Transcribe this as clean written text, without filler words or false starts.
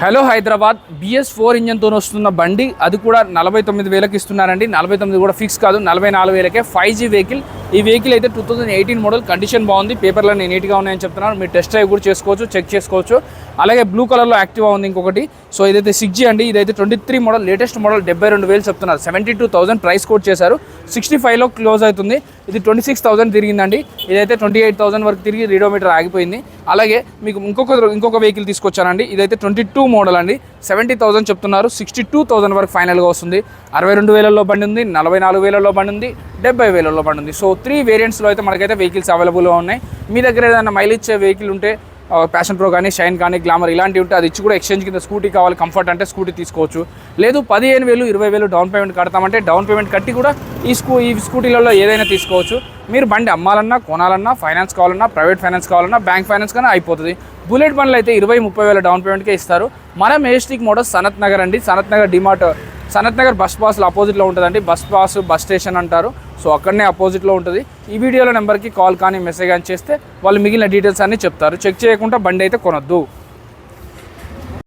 Hello Hyderabad BS4 ఇంజన్తో వస్తున్న బండి, అది కూడా 49,000కి ఇస్తున్నారండి. 49 కూడా ఫిక్స్ కాదు, 44,000కే 5G వెహికల్. ఈ వెహికల్ అయితే 2018 మోడల్, కండిషన్ బాగుంది, పేపర్లన్నీ నీట్గా ఉన్నాయని చెప్తున్నారు. మీరు టెస్ట్ డ్రైవ్ కూడా చేసుకోవచ్చు, చెక్ చేసుకోవచ్చు. అలాగే బ్లూ కలర్లో యాక్టివా ఉంది ఇంకొకటి. సో ఇదైతే 6G అండి. ఇదైతే 23 మోడల్, లేటెస్ట్ మోడల్. 72,000 చెప్తున్నారు. 72,000 ప్రైస్ కోట్ చేశారు. 65లో క్లోజ్ అవుతుంది. ఇది 26,000 తిరిగిందండి. ఇదైతే 28,000 వరకు తిరిగి రీడోమీటర్ ఆగిపోయింది. అలాగే మీకు ఇంకొక వెహికల్ తీసుకొచ్చానండి. ఇదైతే 22 మోడల్ అండి. 70,000 చెప్తున్నారు. 62,000 వరకు ఫైనల్గా వస్తుంది. 62,000లో బండి ఉంది, 44,000లో బండి ఉంది, 70,000లో బండి ఉంది. సో 3 వేరియంట్స్లో అయితే మనకైతే వెహికల్స్ అవైలబుల్గా ఉన్నాయి. మీ దగ్గర ఏదైనా మైలేజ్ ఇచ్చే వెహికల్ ఉంటే, ప్యాషన్ ప్రో కానీ, షైన్ కానీ, గ్లామర్ ఇలాంటివి ఉంటే అది ఇచ్చి కూడా ఎక్స్చేంజ్ కింద స్కూటీ కావాలి, కంఫర్ట్ అంటే స్కూటీ తీసుకోవచ్చు. లేదు 15,000, 20,000 డౌన్ పేమెంట్ కడతామంటే డౌన్ పేమెంట్ కట్టి కూడా ఈ స్కూటీలలో ఏదైనా తీసుకోవచ్చు. మీరు బండి అమ్మాలన్నా, కొనాలన్నా, ఫైనాన్స్ కావాలన్నా, ప్రైవేట్ ఫైనాన్స్ కావాలన్నా, బ్యాంక్ ఫైనాన్స్ కానీ అయిపోతుంది. బుల్లెట్ బండ్లు అయితే 20-30,000 డౌన్ పేమెంట్కే ఇస్తారు. మన మెజెస్టిక్ మోడల్ సనత్ నగర్ అండి. సనత్ నగర్ డిమార్ట్, సనత్ నగర్ బస్ పాస్లో అపోజిట్లో ఉంటుందండి. బస్ పాస్, బస్ స్టేషన్ అంటారు. సో అక్కడనే అపోజిట్లో ఉంటుంది. ఈ వీడియోలో నెంబర్కి కాల్ కానీ, మెసేజ్ కానీ చేస్తే వాళ్ళు మిగిలిన డీటెయిల్స్ అన్నీ చెప్తారు. చెక్ చేయకుండా బండి అయితే కొనొద్దు.